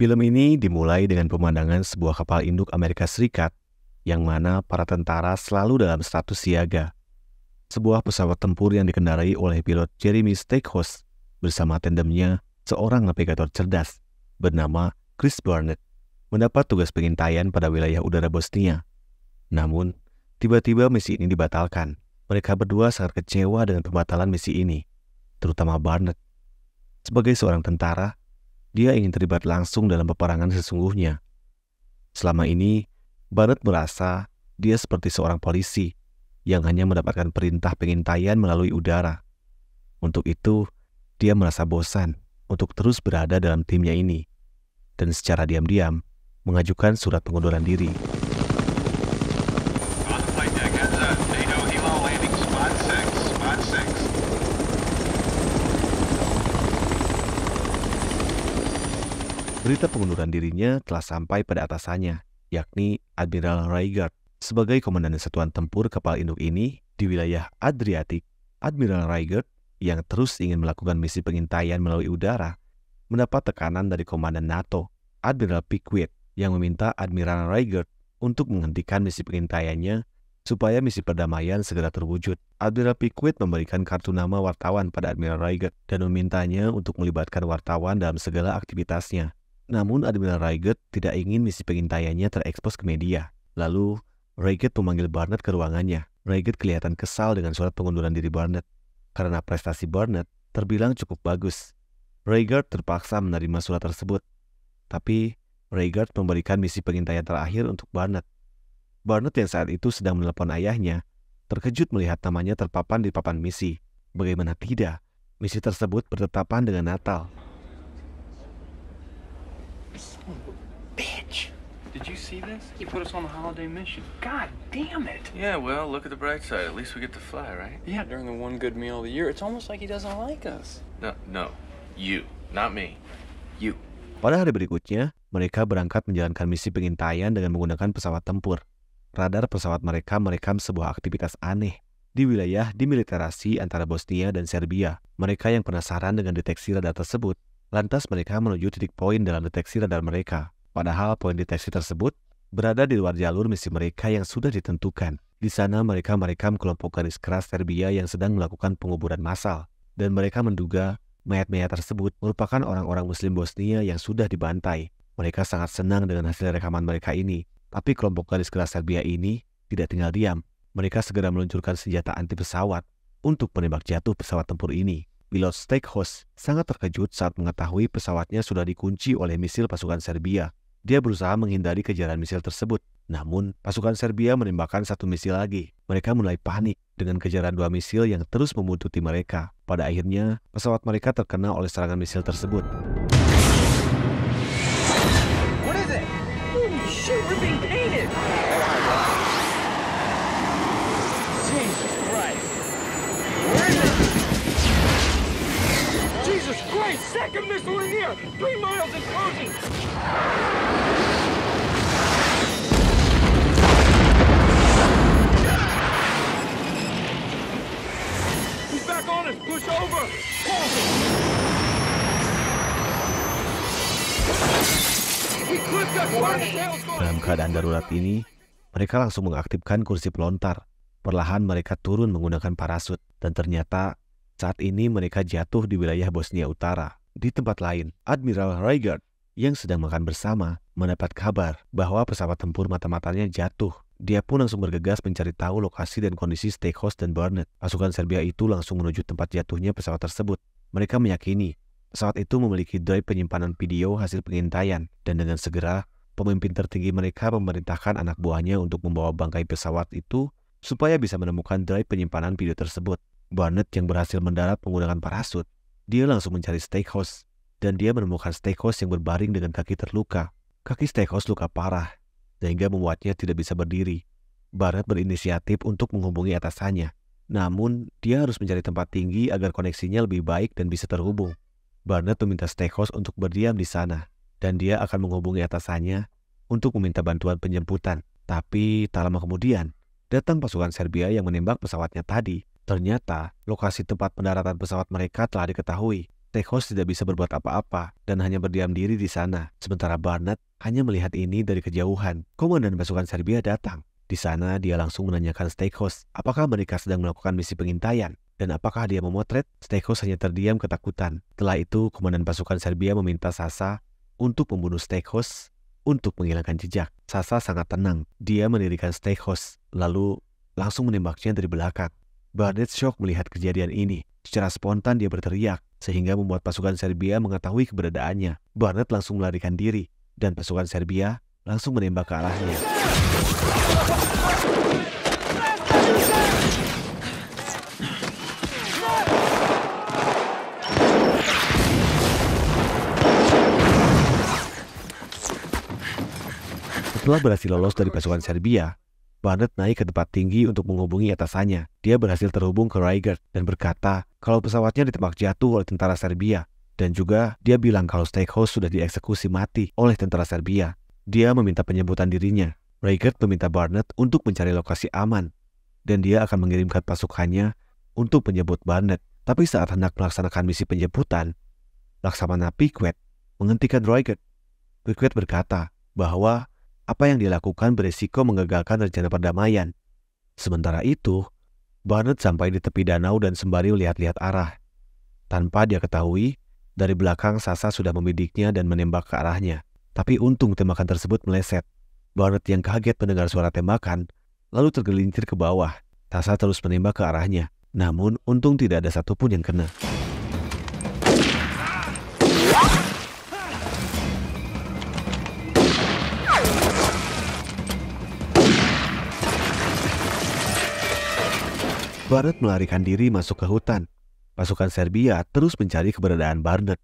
Film ini dimulai dengan pemandangan sebuah kapal induk Amerika Serikat yang mana para tentara selalu dalam status siaga. Sebuah pesawat tempur yang dikendarai oleh pilot Jeremy Stackhouse bersama tandemnya seorang navigator cerdas bernama Chris Barnett mendapat tugas pengintaian pada wilayah udara Bosnia. Namun, tiba-tiba misi ini dibatalkan. Mereka berdua sangat kecewa dengan pembatalan misi ini, terutama Barnett. Sebagai seorang tentara, dia ingin terlibat langsung dalam peperangan sesungguhnya. Selama ini, Barnett merasa dia seperti seorang polisi yang hanya mendapatkan perintah pengintaian melalui udara. Untuk itu, dia merasa bosan untuk terus berada dalam timnya ini, dan secara diam-diam mengajukan surat pengunduran diri. Berita pengunduran dirinya telah sampai pada atasannya, yakni Admiral Reigert. Sebagai komandan satuan tempur kapal induk ini di wilayah Adriatik, Admiral Reigert yang terus ingin melakukan misi pengintaian melalui udara mendapat tekanan dari komandan NATO, Admiral Pickwitt, yang meminta Admiral Reigert untuk menghentikan misi pengintaiannya supaya misi perdamaian segera terwujud. Admiral Pickwitt memberikan kartu nama wartawan pada Admiral Reigert dan memintanya untuk melibatkan wartawan dalam segala aktivitasnya. Namun Admiral Reigert tidak ingin misi pengintaiannya terekspos ke media. Lalu, Reigert memanggil Barnett ke ruangannya. Reigert kelihatan kesal dengan surat pengunduran diri Barnett, karena prestasi Barnett terbilang cukup bagus. Reigert terpaksa menerima surat tersebut. Tapi, Reigert memberikan misi pengintaian terakhir untuk Barnett. Barnett yang saat itu sedang menelepon ayahnya, terkejut melihat namanya terpapan di papan misi. Bagaimana tidak, misi tersebut bertetapan dengan Natal. Bitch! Did you see this? He put us on a holiday mission. God damn it! Yeah, well, look at the bright side. At least we get to fly, right? Yeah, during the one good meal of the year, it's almost like he doesn't like us. No. You. Not me. You. Pada hari berikutnya, mereka berangkat menjalankan misi pengintaian dengan menggunakan pesawat tempur. Radar pesawat mereka merekam sebuah aktivitas aneh di wilayah dimiliterisasi antara Bosnia dan Serbia. Mereka yang penasaran dengan deteksi radar tersebut, lantas mereka menuju titik poin dalam deteksi radar mereka. Padahal poin deteksi tersebut berada di luar jalur misi mereka yang sudah ditentukan. Di sana mereka merekam kelompok garis keras Serbia yang sedang melakukan penguburan massal. Dan mereka menduga mayat-mayat tersebut merupakan orang-orang Muslim Bosnia yang sudah dibantai. Mereka sangat senang dengan hasil rekaman mereka ini. Tapi kelompok garis keras Serbia ini tidak tinggal diam. Mereka segera meluncurkan senjata anti pesawat untuk menembak jatuh pesawat tempur ini. Pilot Stackhouse sangat terkejut saat mengetahui pesawatnya sudah dikunci oleh misil pasukan Serbia. Dia berusaha menghindari kejaran misil tersebut. Namun, pasukan Serbia menembakkan satu misil lagi. Mereka mulai panik dengan kejaran dua misil yang terus membuntuti mereka. Pada akhirnya, pesawat mereka terkena oleh serangan misil tersebut. What is it? Holy shit, we're being painted! Jesus Christ! Where is it? Jesus Christ! Second missile in here! 3 miles and closing! He's back on us! Push over! He clipped us! Where the hell's going? Dalam keadaan darurat ini, mereka langsung mengaktifkan kursi pelontar. Perlahan mereka turun menggunakan parasut. Dan ternyata saat ini mereka jatuh di wilayah Bosnia Utara. Di tempat lain, Admiral Reigert yang sedang makan bersama mendapat kabar bahwa pesawat tempur mata-matanya jatuh. Dia pun langsung bergegas mencari tahu lokasi dan kondisi Stackhouse dan Barnett. Pasukan Serbia itu langsung menuju tempat jatuhnya pesawat tersebut. Mereka meyakini pesawat itu memiliki drive penyimpanan video hasil pengintaian. Dan dengan segera, pemimpin tertinggi mereka memerintahkan anak buahnya untuk membawa bangkai pesawat itu supaya bisa menemukan drive penyimpanan video tersebut. Barnett yang berhasil mendarat menggunakan parasut, dia langsung mencari Stackhouse, dan dia menemukan Stackhouse yang berbaring dengan kaki terluka. Kaki Stackhouse luka parah, sehingga membuatnya tidak bisa berdiri. Barnett berinisiatif untuk menghubungi atasannya, namun dia harus mencari tempat tinggi agar koneksinya lebih baik dan bisa terhubung. Barnett meminta Stackhouse untuk berdiam di sana, dan dia akan menghubungi atasannya untuk meminta bantuan penjemputan. Tapi tak lama kemudian, datang pasukan Serbia yang menembak pesawatnya tadi. Ternyata, lokasi tempat pendaratan pesawat mereka telah diketahui. Steakhouse tidak bisa berbuat apa-apa dan hanya berdiam diri di sana. Sementara Barnett hanya melihat ini dari kejauhan. Komandan pasukan Serbia datang. Di sana dia langsung menanyakan Steakhouse apakah mereka sedang melakukan misi pengintaian dan apakah dia memotret. Steakhouse hanya terdiam ketakutan. Setelah itu komandan pasukan Serbia meminta Sasa untuk membunuh Steakhouse untuk menghilangkan jejak. Sasa sangat tenang. Dia mendirikan Steakhouse lalu langsung menembaknya dari belakang. Barnett shock melihat kejadian ini. Secara spontan dia berteriak sehingga membuat pasukan Serbia mengetahui keberadaannya. Barnett langsung melarikan diri dan pasukan Serbia langsung menembak ke arahnya. Setelah berhasil lolos dari pasukan Serbia, Barnett naik ke tempat tinggi untuk menghubungi atasannya. Dia berhasil terhubung ke Raigert dan berkata kalau pesawatnya ditembak jatuh oleh tentara Serbia. Dan juga dia bilang kalau Steakhouse sudah dieksekusi mati oleh tentara Serbia. Dia meminta penyebutan dirinya. Raigert meminta Barnett untuk mencari lokasi aman. Dan dia akan mengirimkan pasukannya untuk menyebut Barnett. Tapi saat hendak melaksanakan misi penjemputan, Laksamana Piquet menghentikan Raigert. Piquet berkata bahwa apa yang dilakukan beresiko menggagalkan rencana perdamaian. Sementara itu, Barnett sampai di tepi danau dan sembari melihat-lihat arah. Tanpa dia ketahui, dari belakang Sasa sudah membidiknya dan menembak ke arahnya. Tapi untung tembakan tersebut meleset. Barnett yang kaget mendengar suara tembakan, lalu tergelincir ke bawah. Sasa terus menembak ke arahnya. Namun untung tidak ada satupun yang kena. Barnett melarikan diri masuk ke hutan. Pasukan Serbia terus mencari keberadaan Barnett.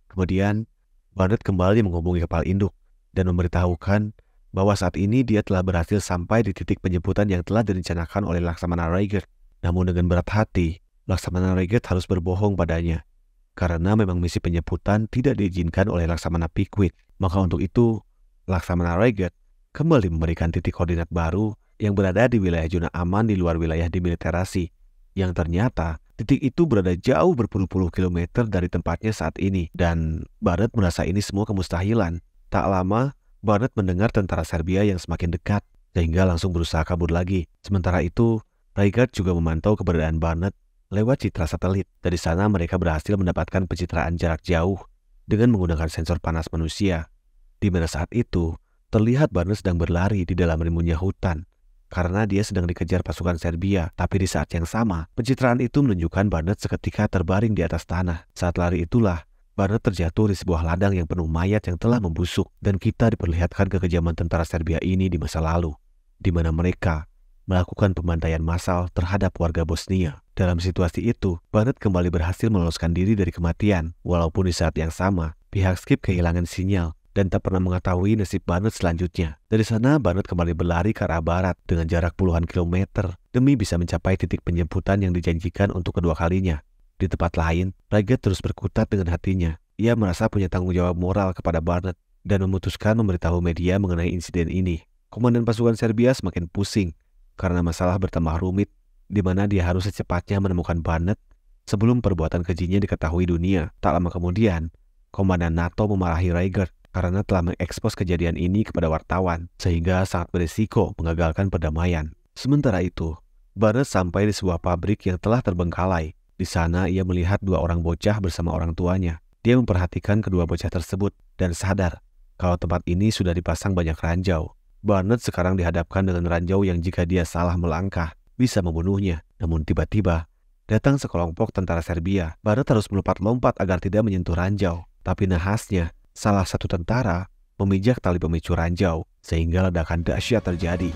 Kemudian, Barnett kembali menghubungi kapal induk dan memberitahukan bahwa saat ini dia telah berhasil sampai di titik penjemputan yang telah direncanakan oleh Laksamana Raigert. Namun dengan berat hati, Laksamana Raigert harus berbohong padanya. Karena memang misi penjemputan tidak diizinkan oleh Laksamana Piquet. Maka untuk itu, Laksamana Raigert kembali memberikan titik koordinat baru yang berada di wilayah zona aman di luar wilayah demilitarisasi, yang ternyata titik itu berada jauh berpuluh-puluh kilometer dari tempatnya saat ini, dan Barnett merasa ini semua kemustahilan. Tak lama, Barnett mendengar tentara Serbia yang semakin dekat, sehingga langsung berusaha kabur lagi. Sementara itu, Raigert juga memantau keberadaan Barnett lewat citra satelit. Dari sana mereka berhasil mendapatkan pencitraan jarak jauh dengan menggunakan sensor panas manusia, di mana saat itu terlihat Barnett sedang berlari di dalam rimbunnya hutan karena dia sedang dikejar pasukan Serbia. Tapi di saat yang sama, pencitraan itu menunjukkan Barnett seketika terbaring di atas tanah. Saat lari itulah, Barnett terjatuh di sebuah ladang yang penuh mayat yang telah membusuk, dan kita diperlihatkan kekejaman tentara Serbia ini di masa lalu, di mana mereka melakukan pembantaian massal terhadap warga Bosnia. Dalam situasi itu, Barnett kembali berhasil meloloskan diri dari kematian, walaupun di saat yang sama, pihak Skip kehilangan sinyal dan tak pernah mengetahui nasib Barnett selanjutnya. Dari sana, Barnett kembali berlari ke arah barat dengan jarak puluhan kilometer demi bisa mencapai titik penjemputan yang dijanjikan untuk kedua kalinya. Di tempat lain, Raigert terus berkutat dengan hatinya. Ia merasa punya tanggung jawab moral kepada Barnett dan memutuskan memberitahu media mengenai insiden ini. Komandan pasukan Serbia semakin pusing karena masalah bertambah rumit, di mana dia harus secepatnya menemukan Barnett sebelum perbuatan kejinya diketahui dunia. Tak lama kemudian, Komandan NATO memarahi Raigert karena telah mengekspos kejadian ini kepada wartawan, sehingga sangat berisiko mengagalkan perdamaian. Sementara itu, Barnett sampai di sebuah pabrik yang telah terbengkalai. Di sana ia melihat dua orang bocah bersama orang tuanya. Dia memperhatikan kedua bocah tersebut dan sadar kalau tempat ini sudah dipasang banyak ranjau. Barnett sekarang dihadapkan dengan ranjau yang jika dia salah melangkah bisa membunuhnya. Namun tiba-tiba datang sekelompok tentara Serbia. Barnett harus melompat-lompat agar tidak menyentuh ranjau. Tapi nahasnya, salah satu tentara memijak tali pemicu ranjau sehingga ledakan dahsyat terjadi.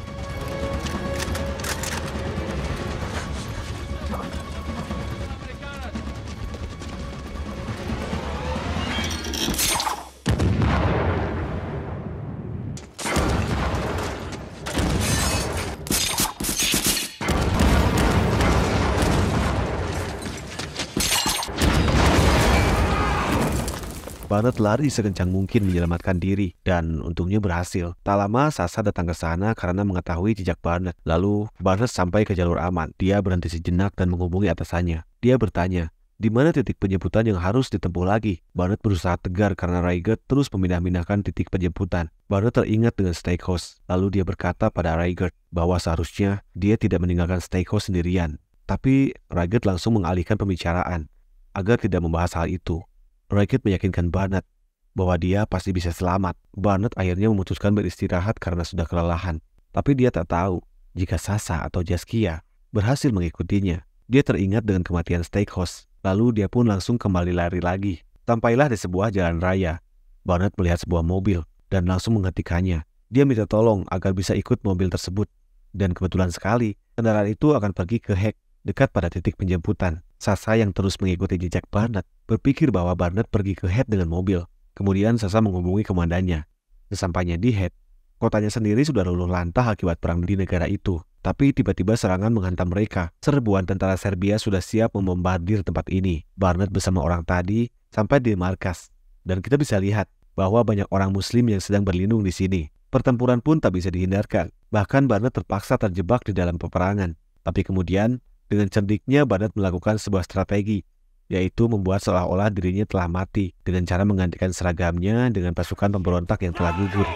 Barnett lari sekencang mungkin menyelamatkan diri, dan untungnya berhasil. Tak lama Sasa datang ke sana karena mengetahui jejak Barnett. Lalu Barnett sampai ke jalur aman. Dia berhenti sejenak dan menghubungi atasannya. Dia bertanya di mana titik penjemputan yang harus ditempuh lagi. Barnett berusaha tegar karena Raigert terus memindah-mindahkan titik penjemputan. Barnett teringat dengan Steakhouse, lalu dia berkata pada Raigert bahwa seharusnya dia tidak meninggalkan Steakhouse sendirian. Tapi Raigert langsung mengalihkan pembicaraan agar tidak membahas hal itu. Raigert meyakinkan Barnett bahwa dia pasti bisa selamat. Barnett akhirnya memutuskan beristirahat karena sudah kelelahan. Tapi dia tak tahu jika Sasha atau Jaskia berhasil mengikutinya. Dia teringat dengan kematian Steakhouse. Lalu dia pun langsung kembali lari lagi. Sampailah di sebuah jalan raya. Barnett melihat sebuah mobil dan langsung menghentikannya. Dia minta tolong agar bisa ikut mobil tersebut. Dan kebetulan sekali, kendaraan itu akan pergi ke Hack dekat pada titik penjemputan. Sasha yang terus mengikuti jejak Barnett berpikir bahwa Barnett pergi ke Head dengan mobil. Kemudian Sasha menghubungi komandannya. Sesampainya di Head, kotanya sendiri sudah luluh lantah akibat perang di negara itu. Tapi tiba-tiba serangan menghantam mereka. Serbuan tentara Serbia sudah siap membombardir tempat ini. Barnett bersama orang tadi sampai di markas. Dan kita bisa lihat bahwa banyak orang muslim yang sedang berlindung di sini. Pertempuran pun tak bisa dihindarkan. Bahkan Barnett terpaksa terjebak di dalam peperangan. Tapi kemudian, dengan cerdiknya Barnett melakukan sebuah strategi, yaitu membuat seolah-olah dirinya telah mati dengan cara menggantikan seragamnya dengan pasukan pemberontak yang telah gugur.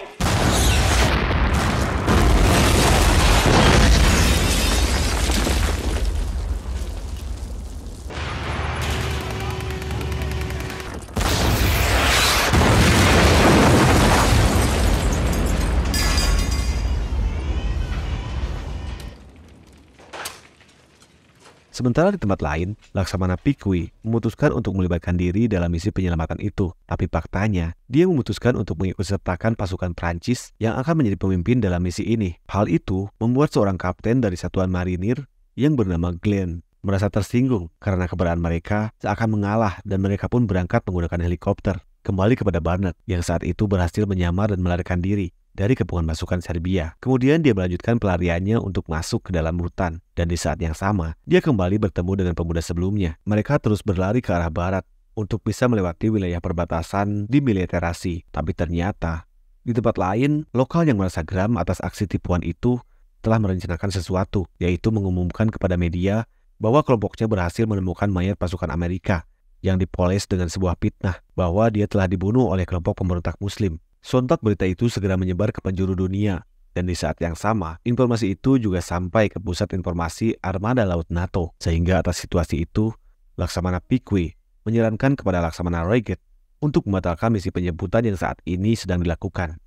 Sementara di tempat lain, Laksamana Pikui memutuskan untuk melibatkan diri dalam misi penyelamatan itu. Tapi faktanya, dia memutuskan untuk mengikutsertakan pasukan Prancis yang akan menjadi pemimpin dalam misi ini. Hal itu membuat seorang kapten dari satuan marinir yang bernama Glenn merasa tersinggung karena keberadaan mereka seakan mengalah dan mereka pun berangkat menggunakan helikopter. Kembali kepada Barnett yang saat itu berhasil menyamar dan melarikan diri dari kepungan pasukan Serbia. Kemudian dia melanjutkan pelariannya untuk masuk ke dalam hutan. Dan di saat yang sama, dia kembali bertemu dengan pemuda sebelumnya. Mereka terus berlari ke arah barat untuk bisa melewati wilayah perbatasan dimiliterisasi. Tapi ternyata, di tempat lain, lokal yang merasa geram atas aksi tipuan itu telah merencanakan sesuatu, yaitu mengumumkan kepada media bahwa kelompoknya berhasil menemukan mayat pasukan Amerika yang dipoles dengan sebuah fitnah bahwa dia telah dibunuh oleh kelompok pemberontak Muslim. Sontak berita itu segera menyebar ke penjuru dunia, dan di saat yang sama, informasi itu juga sampai ke pusat informasi Armada Laut NATO. Sehingga atas situasi itu, Laksamana Pikui menyarankan kepada Laksamana Raigert untuk membatalkan misi penjemputan yang saat ini sedang dilakukan.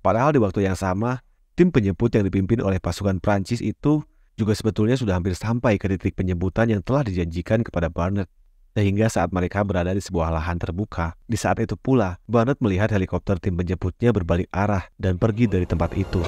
Padahal di waktu yang sama, tim penjemput yang dipimpin oleh pasukan Prancis itu juga sebetulnya sudah hampir sampai ke titik penjemputan yang telah dijanjikan kepada Barnett. Sehingga saat mereka berada di sebuah lahan terbuka, di saat itu pula Barnett melihat helikopter tim penjemputnya berbalik arah dan pergi dari tempat itu.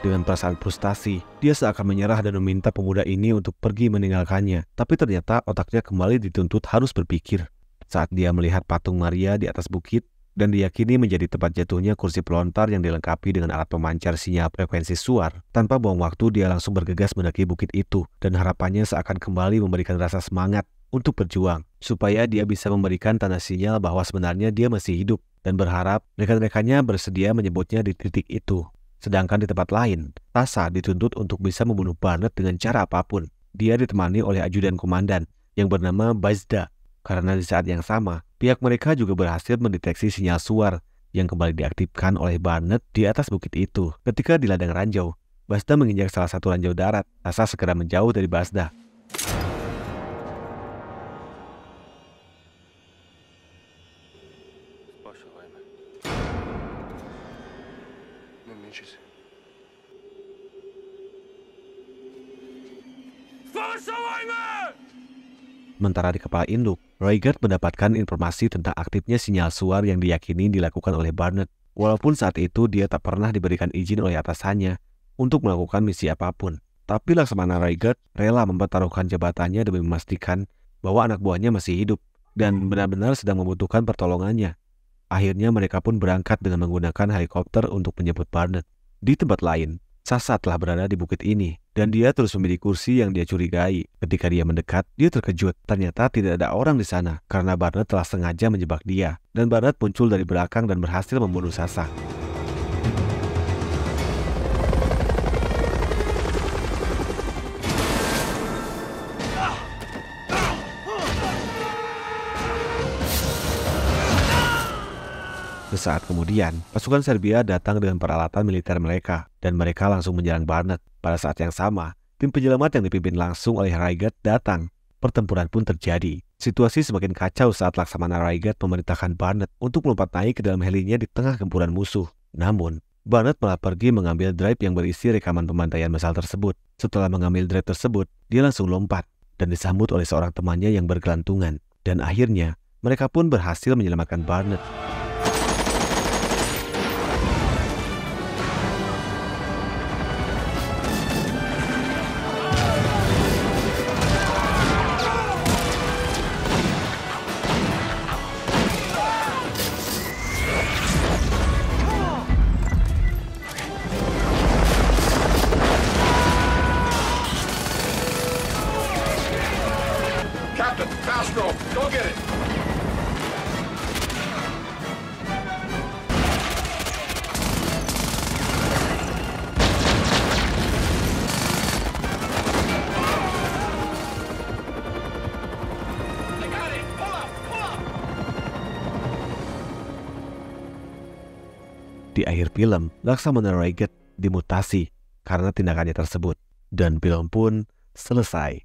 Dengan perasaan frustasi, dia seakan menyerah dan meminta pemuda ini untuk pergi meninggalkannya. Tapi ternyata otaknya kembali dituntut harus berpikir. Saat dia melihat patung Maria di atas bukit dan diyakini menjadi tempat jatuhnya kursi pelontar yang dilengkapi dengan alat pemancar sinyal frekuensi suar, tanpa buang waktu dia langsung bergegas mendaki bukit itu dan harapannya seakan kembali memberikan rasa semangat untuk berjuang supaya dia bisa memberikan tanda sinyal bahwa sebenarnya dia masih hidup dan berharap rekan-rekannya bersedia menyebutnya di titik itu. Sedangkan di tempat lain, Sasha dituntut untuk bisa membunuh Barnett dengan cara apapun. Dia ditemani oleh ajudan komandan yang bernama Bazda. Karena di saat yang sama, pihak mereka juga berhasil mendeteksi sinyal suar yang kembali diaktifkan oleh Barnett di atas bukit itu. Ketika di ladang ranjau, Bazda menginjak salah satu ranjau darat. Sasha segera menjauh dari Bazda. Sementara di kepala induk, Raigert mendapatkan informasi tentang aktifnya sinyal suar yang diyakini dilakukan oleh Barnett. Walaupun saat itu dia tak pernah diberikan izin oleh atasannya untuk melakukan misi apapun. Tapi Laksamana Raigert rela mempertaruhkan jabatannya demi memastikan bahwa anak buahnya masih hidup dan benar-benar sedang membutuhkan pertolongannya. Akhirnya mereka pun berangkat dengan menggunakan helikopter untuk menjemput Barnett. Di tempat lain, Sasha telah berada di bukit ini dan dia terus memilih kursi yang dia curigai. Ketika dia mendekat, dia terkejut. Ternyata tidak ada orang di sana karena Barnett telah sengaja menjebak dia. Dan Barnett muncul dari belakang dan berhasil membunuh Sasha. Sesaat kemudian, pasukan Serbia datang dengan peralatan militer mereka, dan mereka langsung menyerang Barnett. Pada saat yang sama, tim penyelamat yang dipimpin langsung oleh Reigert datang. Pertempuran pun terjadi. Situasi semakin kacau saat Laksamana Reigert memerintahkan Barnett untuk melompat naik ke dalam helinya di tengah gempuran musuh. Namun, Barnett malah pergi mengambil drive yang berisi rekaman pembantaian massal tersebut. Setelah mengambil drive tersebut, dia langsung lompat dan disambut oleh seorang temannya yang bergelantungan. Dan akhirnya, mereka pun berhasil menyelamatkan Barnett. Captain, Mastro, go get it. I got it. Pull up, pull up. Di akhir film, Laksamana Reigert dimutasi karena tindakannya tersebut. Dan film pun selesai.